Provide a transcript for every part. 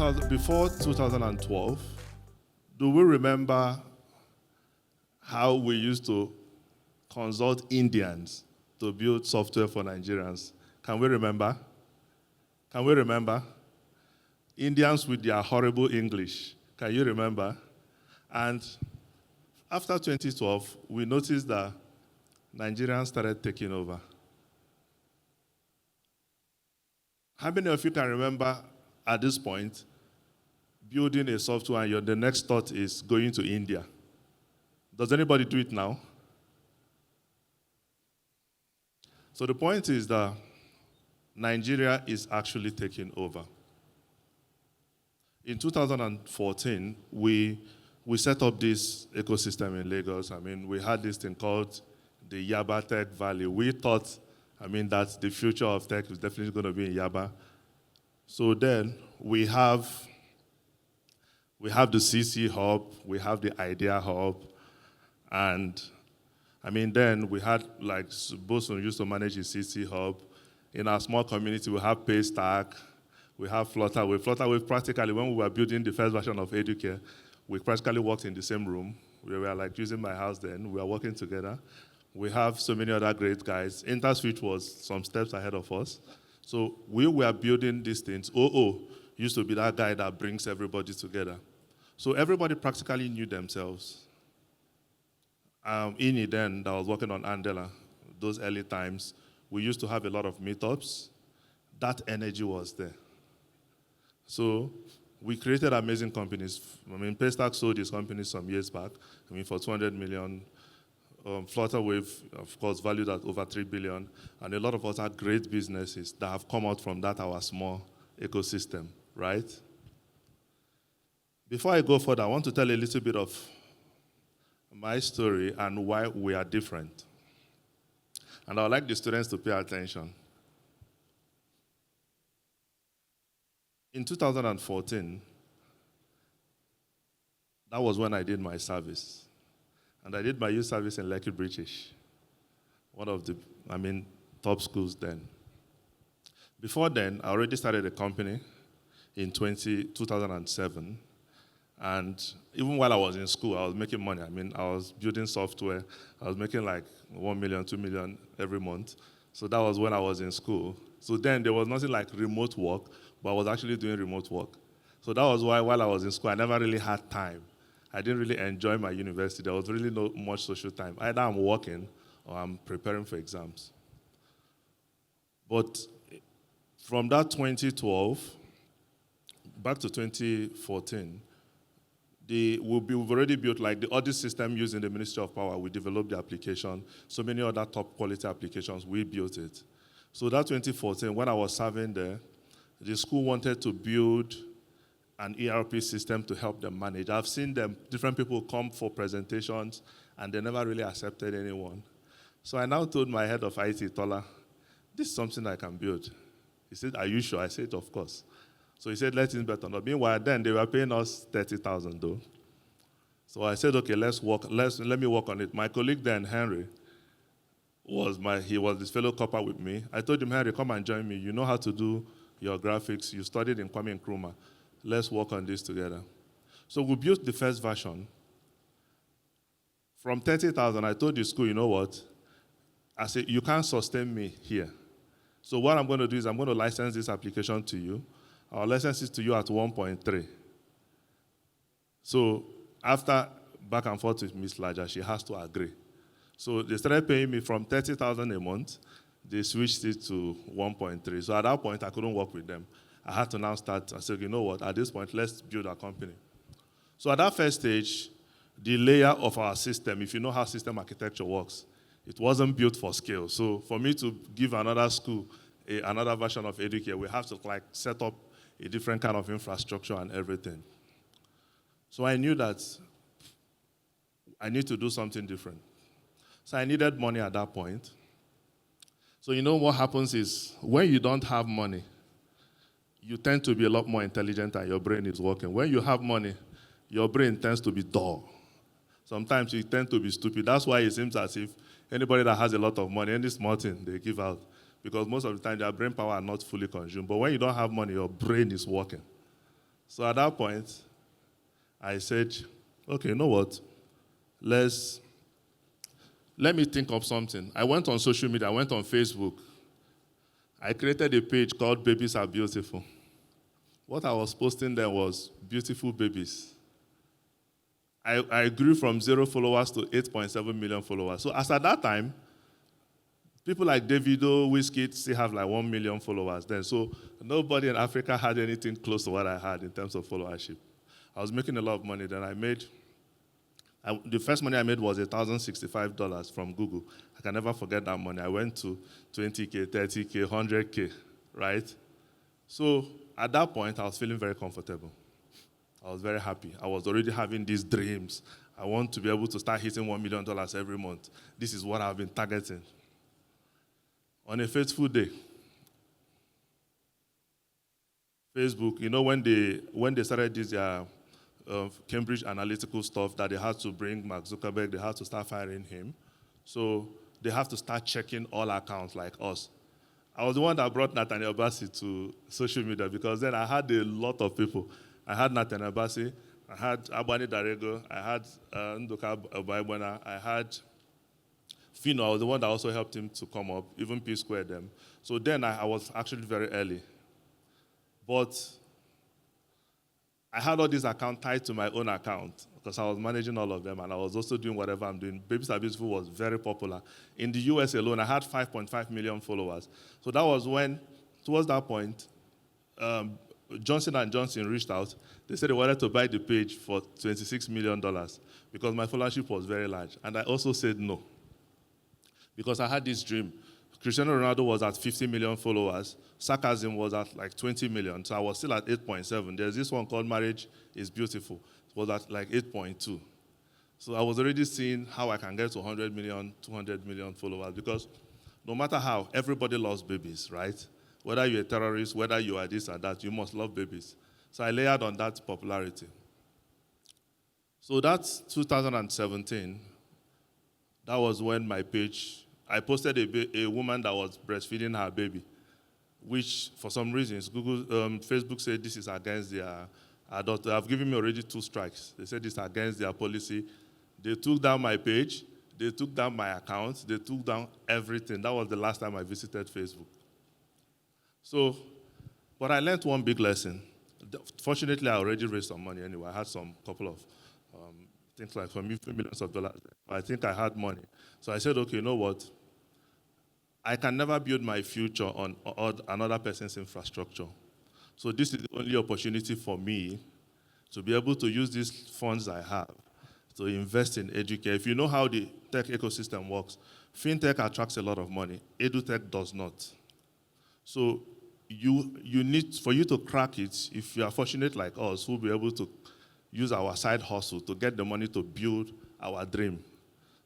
before 2012, do we remember how we used to consult Indians to build software for Nigerians? Can we remember? Can we remember? Indians with their horrible English. Can you remember? And after 2012, we noticed that Nigerians started taking over. How many of you can remember at this point building a software and the next thought is going to India? Does anybody do it now? So the point is that Nigeria is actually taking over. In 2014, we set up this ecosystem in Lagos. We had this thing called the Yaba Tech Valley. We thought, that the future of tech is definitely going to be in Yaba. So then we have the CC Hub, we have the Idea Hub, and then we had Bosun used to manage the CC Hub. In our small community, we have Paystack, we have Flutterwave. Flutterwave practically, when we were building the first version of Educare, we practically worked in the same room. We were using my house then. We were working together. We have so many other great guys. InterSwitch was some steps ahead of us. So we were building these things. OO used to be that guy that brings everybody together. So everybody practically knew themselves. Ini then, that was working on Andela, those early times, we used to have a lot of meetups. That energy was there. So we created amazing companies. Paystack sold his company some years back, for 200 million. Flutterwave, of course, valued at over 3 billion. And a lot of us are great businesses that have come out from that, our small ecosystem, right? Before I go further, I want to tell a little bit of my story and why we are different. And I would like the students to pay attention. In 2014, that was when I did my service. And I did my youth service in Lekki British, one of the, top schools then. Before then, I already started a company in 2007. And even while I was in school, I was making money. I was building software. I was making 1 million, 2 million every month. So that was when I was in school. So then there was nothing like remote work, but I was actually doing remote work. So that was why while I was in school, I never really had time. I didn't really enjoy my university. There was really not much social time. Either I'm working or I'm preparing for exams. But from that 2012 back to 2014, we've already built the audit system used in the Ministry of Power. We developed the application. So many other top quality applications, we built it. So that 2014, when I was serving there, the school wanted to build an ERP system to help them manage. I've seen different people come for presentations, and they never really accepted anyone. So I now told my head of IT, Tola, this is something I can build. He said, are you sure? I said, of course. So he said, let him bet on it. Meanwhile, then they were paying us 30,000 though. So I said, okay, let me work on it. My colleague then, Henry, he was this fellow copper with me. I told him, Henry, come and join me. You know how to do your graphics. You studied in Kwame Nkrumah. Let's work on this together. So we built the first version. From 30,000, I told the school, you know what? I said, you can't sustain me here. So what I'm going to do is I'm going to license this application to you. I'll license it to you at 1.3. So after back and forth with Ms. Laja, she has to agree. So they started paying me from 30,000 a month. They switched it to 1.3. So at that point, I couldn't work with them. I had to now start. I said, you know what? At this point, let's build a company. So at that first stage, the layer of our system, if you know how system architecture works, it wasn't built for scale. So for me to give another school another version of Educare, we have to set up a different kind of infrastructure and everything. So I knew that I need to do something different. So I needed money at that point. So you know what happens is when you don't have money, you tend to be a lot more intelligent and your brain is working. When you have money, your brain tends to be dull. Sometimes you tend to be stupid. That's why it seems as if anybody that has a lot of money, any small thing, they give out. Because most of the time, their brain power are not fully consumed. But when you don't have money, your brain is working. So at that point, I said, okay, you know what? Let me think of something. I went on social media, I went on Facebook. I created a page called Babies Are Beautiful. What I was posting there was beautiful babies. I grew from 0 followers to 8.7 million followers. So as at that time, people like Davido, Wizkid still have like 1 million followers then. So nobody in Africa had anything close to what I had in terms of followership. I was making a lot of money. Then the first money I made was $1,065 from Google. I can never forget that money. I went to 20K, 30K, 100K, right? So at that point, I was feeling very comfortable. I was very happy. I was already having these dreams. I want to be able to start hitting $1 million every month. This is what I've been targeting. On a fateful day, Facebook, you know, when they started this Cambridge Analytical stuff that they had to bring Mark Zuckerberg, they had to start firing him. So they have to start checking all accounts like us. I was the one that brought Nathaniel Bassi to social media because then I had a lot of people. I had Nathaniel Bassi, I had Abani Darego, I had Ndoka Obaibona, I had Fino. I was the one that also helped him to come up, even P Square them. So then I was actually very early. But I had all these accounts tied to my own account because I was managing all of them and I was also doing whatever I'm doing. Babies Are Beautiful was very popular. In the US alone, I had 5.5 million followers. So that was when, towards that point, Johnson & Johnson reached out. They said they wanted to buy the page for $26 million because my followership was very large. And I also said no because I had this dream. Cristiano Ronaldo was at 50 million followers. Sarcasm was at like 20 million. So I was still at 8.7. There's this one called Marriage is Beautiful. It was at like 8.2. So I was already seeing how I can get to 100 million, 200 million followers because no matter how, everybody loves babies, right? Whether you're a terrorist, whether you are this or that, you must love babies. So I layered on that popularity. So that's 2017. That was when my page, I posted a woman that was breastfeeding her baby, which for some reasons, Facebook said this is against their adult. They have given me already 2 strikes. They said this is against their policy. They took down my page. They took down my account. They took down everything. That was the last time I visited Facebook. So, but I learned one big lesson. Fortunately, I already raised some money anyway. I had some couple of things like for me, few millions of dollars. I think I had money. So I said, okay, you know what? I can never build my future on another person's infrastructure. So this is the only opportunity for me to be able to use these funds I have to invest in Educare. If you know how the tech ecosystem works, fintech attracts a lot of money. EduTech does not. So you need, for you to crack it, if you are fortunate like us, we'll be able to use our side hustle to get the money to build our dream.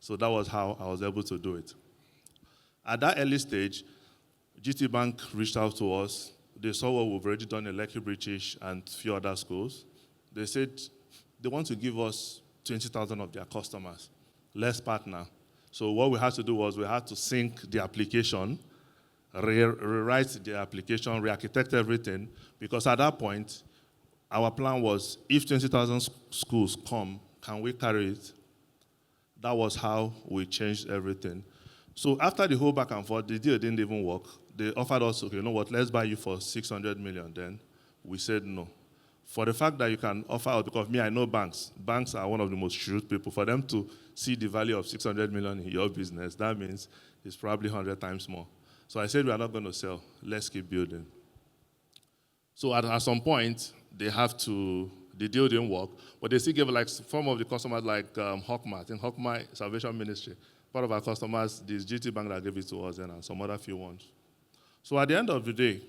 So that was how I was able to do it. At that early stage, GT Bank reached out to us. They saw what we've already done in Lekki British and a few other schools. They said they want to give us 20,000 of their customers. Let's partner. So what we had to do was we had to sync the application, rewrite the application, re-architect everything, because at that point, our plan was, if 20,000 schools come, can we carry it? That was how we changed everything. So after the whole back and forth, the deal didn't even work. They offered us, okay, you know what, let's buy you for 600 million then. We said no. For the fact that you can offer us, because me, I know banks. Banks are one of the most shrewd people. For them to see the value of 600 million in your business, that means it's probably 100 times more. So I said, we are not going to sell. Let's keep building. So at some point, the deal didn't work, but they still gave like some of the customers like Hokma, I think Hokma Salvation Ministry. Part of our customers, this GT Bank that gave it to us and some other few ones. So at the end of the day,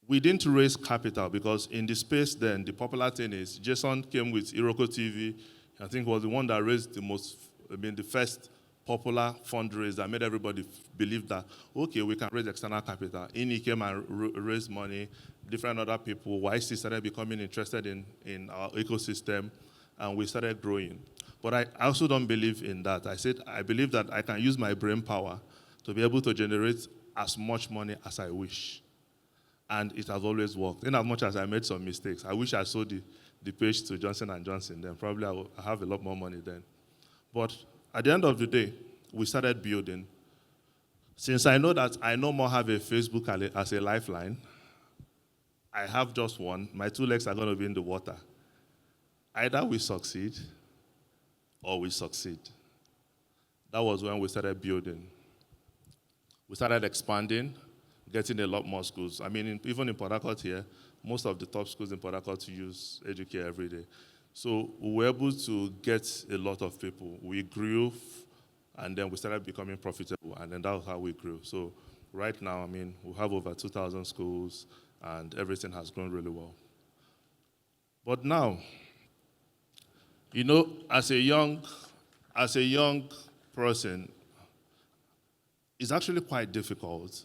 we didn't raise capital because in the space then, the popular thing is, Jason came with Iroko TV, I think was the one that raised the first popular fundraiser that made everybody believe that, okay, we can raise external capital. Ini came and raised money, different other people. YC started becoming interested in our ecosystem, and we started growing. But I also don't believe in that. I said, I believe that I can use my brain power to be able to generate as much money as I wish. and it has always worked. In as much as I made some mistakes, I wish I sold the page to Johnson & Johnson, then probably I will have a lot more money then. But at the end of the day, we started building. Since I know that I no more have a Facebook as a lifeline, I have just one. My two legs are going to be in the water. Either we succeed or we succeed. That was when we started building. We started expanding, getting a lot more schools. I mean, even in Port Harcourt here, most of the top schools in Port Harcourt use Educare every day. So we were able to get a lot of people. We grew, and then we started becoming profitable, and then that was how we grew. So right now, I mean, we have over 2,000 schools, and everything has grown really well. But now, you know, as a young person, it's actually quite difficult.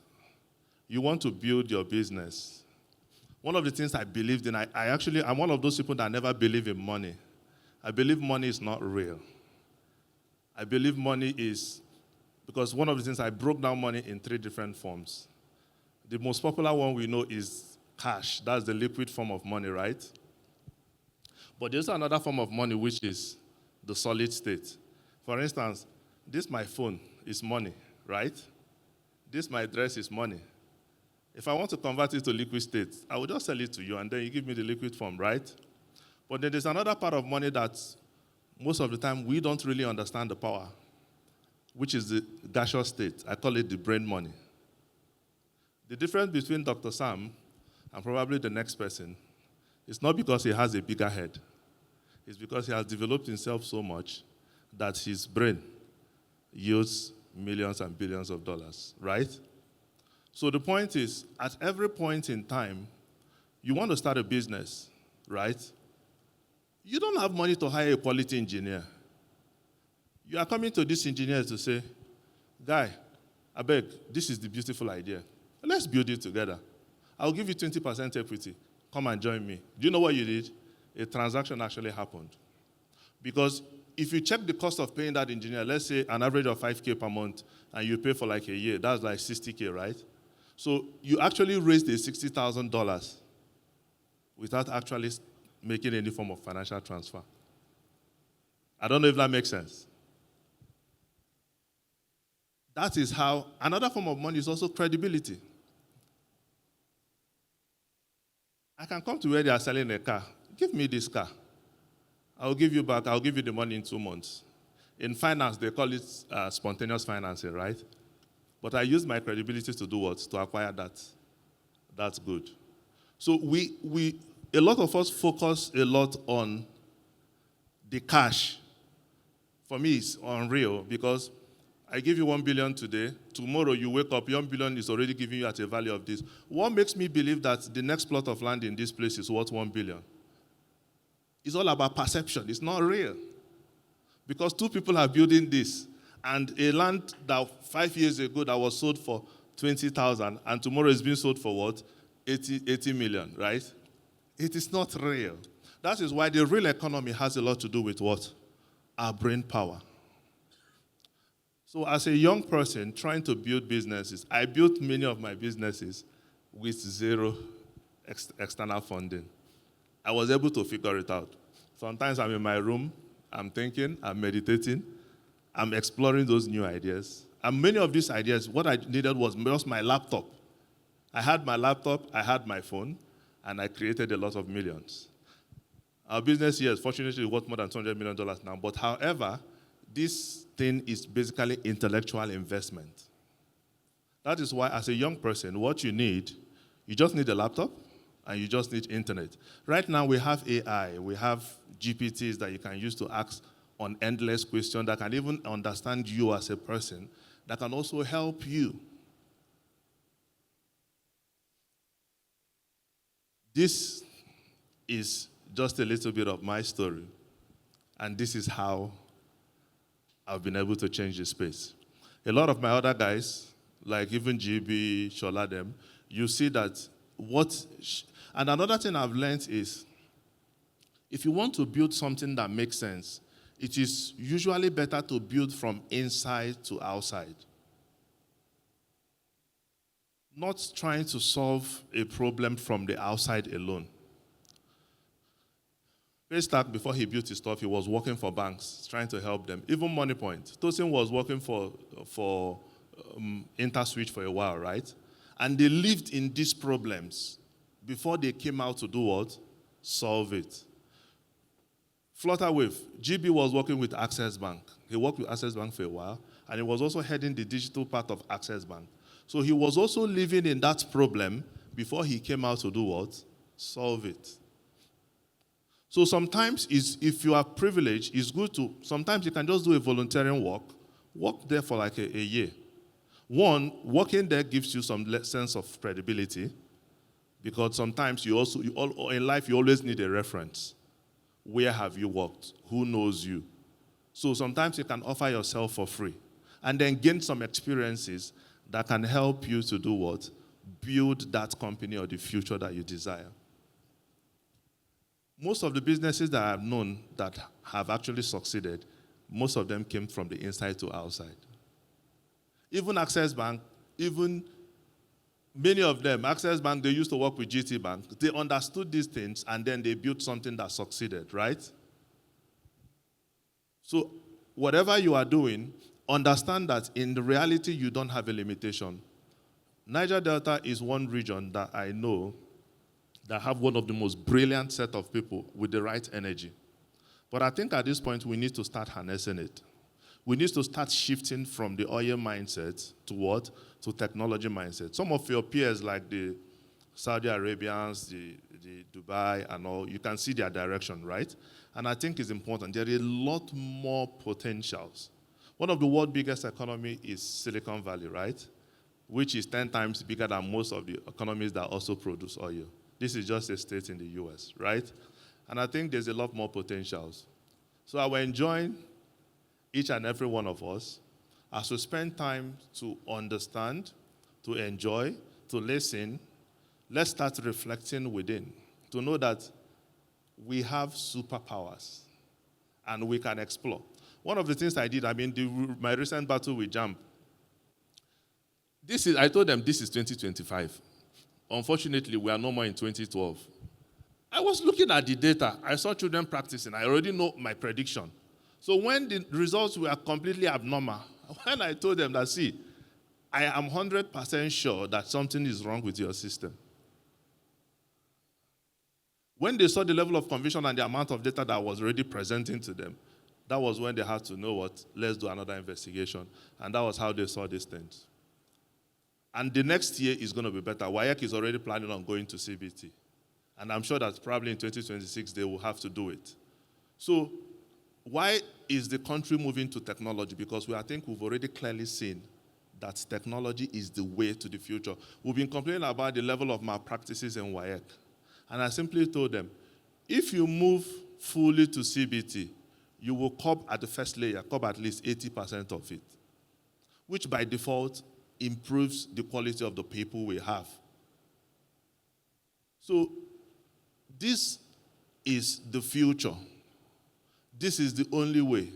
You want to build your business. One of the things I believed in, I'm one of those people that never believe in money. I believe money is not real. I believe money is, because one of the things I broke down money in 3 different forms. The most popular one we know is cash. That's the liquid form of money, right? But there's another form of money which is the solid state. For instance, this my phone is money, right? This my dress is money. If I want to convert it to liquid state, I will just sell it to you and then you give me the liquid form, right? But then there's another part of money that most of the time we don't really understand the power, which is the gaseous state. I call it the brain money. The difference between Dr. Sam and probably the next person is not because he has a bigger head. It's because he has developed himself so much that his brain yields millions and billions of dollars, right? So the point is, at every point in time, you want to start a business, right? You don't have money to hire a quality engineer. You are coming to this engineer to say, guy, I beg, this is the beautiful idea. Let's build it together. I'll give you 20% equity. Come and join me. Do you know what you did? A transaction actually happened. Because if you check the cost of paying that engineer, let's say an average of 5K per month, and you pay for like a year, that's like 60K, right? So you actually raised a $60,000 without actually making any form of financial transfer. I don't know if that makes sense. That is how, another form of money is also credibility. I can come to where they are selling a car. Give me this car. I'll give you back, I'll give you the money in 2 months. In finance, they call it spontaneous financing, right? But I use my credibility to do what? To acquire that. That's good. So a lot of us focus a lot on the cash. For me, it's unreal because I give you 1 billion today. Tomorrow you wake up, 1 billion is already giving you at a value of this. What makes me believe that the next plot of land in this place is worth 1 billion? It's all about perception. It's not real. Because 2 people are building this. And a land that 5 years ago that was sold for 20,000 and tomorrow is being sold for what? 80 million, right? It is not real. That is why the real economy has a lot to do with what? Our brain power. So as a young person trying to build businesses, I built many of my businesses with 0 external funding. I was able to figure it out. Sometimes I'm in my room, I'm thinking, I'm meditating, I'm exploring those new ideas. And many of these ideas, what I needed was just my laptop. I had my laptop, I had my phone, and I created a lot of millions. Our business here is fortunately worth more than $200 million now. But however, this thing is basically intellectual investment. That is why as a young person, what you just need a laptop, and you just need internet. Right now we have AI, we have GPTs that you can use to ask on endless questions that can even understand you as a person, that can also help you. This is just a little bit of my story, and this is how I've been able to change the space. A lot of my other guys, like even GB, Shola, them, you see that and another thing I've learned is, if you want to build something that makes sense, it is usually better to build from inside to outside. not trying to solve a problem from the outside alone. Paystack, before he built his stuff, he was working for banks, trying to help them. Even MoneyPoint. Tosin was working for InterSwitch for a while, right? And they lived in these problems before they came out to do what? Solve it. Flutterwave. GB was working with Access Bank. He worked with Access Bank for a while, and he was also heading the digital part of Access Bank. So he was also living in that problem before he came out to do what? Solve it. So sometimes, if you are privileged, it's good to, sometimes you can just do a volunteering work there for like a year. One, working there gives you some sense of credibility, because sometimes in life you always need a reference. Where have you worked? Who knows you? So sometimes you can offer yourself for free and then gain some experiences that can help you to do what? Build that company or the future that you desire. Most of the businesses that I've known that have actually succeeded, most of them came from the inside to outside. Even Access Bank, even many of them, Access Bank, they used to work with GT Bank. They understood these things, and then they built something that succeeded, right? So whatever you are doing, understand that in the reality, you don't have a limitation. Niger Delta is one region that I know that have one of the most brilliant set of people with the right energy. But I think at this point, we need to start harnessing it. We need to start shifting from the oil mindset to what? To technology mindset. Some of your peers, like the Saudi Arabians, the Dubai and all, you can see their direction, right? And I think it's important. There are a lot more potentials. One of the world's biggest economy is Silicon Valley, right? Which is 10 times bigger than most of the economies that also produce oil. This is just a state in the US, right? And I think there's a lot more potentials. So I will enjoin each and every one of us as we spend time to understand, to enjoy, to listen. Let's start reflecting within to know that we have superpowers and we can explore. One of the things I did, my recent battle with JAMB, I told them this is 2025. Unfortunately, we are no more in 2012. I was looking at the data. I saw children practicing. I already know my prediction. So when the results were completely abnormal, when I told them that, see, I am 100% sure that something is wrong with your system. When they saw the level of conviction and the amount of data that I was already presenting to them, that was when they had to know what, let's do another investigation. And that was how they saw these things. And the next year is going to be better. WAEC is already planning on going to CBT. And I'm sure that probably in 2026 they will have to do it. So why is the country moving to technology? Because I think we've already clearly seen that technology is the way to the future. We've been complaining about the level of malpractices in WAEC. And I simply told them, if you move fully to CBT, you will curb at the first layer, curb at least 80% of it, which by default improves the quality of the people we have. So this is the future. This is the only way.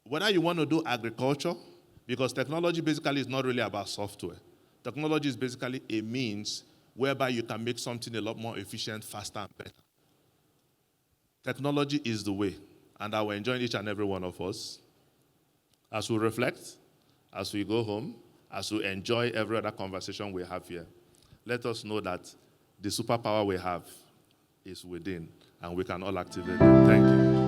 Whether you want to do agriculture, because technology basically is not really about software. Technology is basically a means whereby you can make something a lot more efficient, faster, and better. Technology is the way, and I will enjoy each and every one of us as we reflect, as we go home, as we enjoy every other conversation we have here. Let us know that the superpower we have is within, and we can all activate it. Thank you.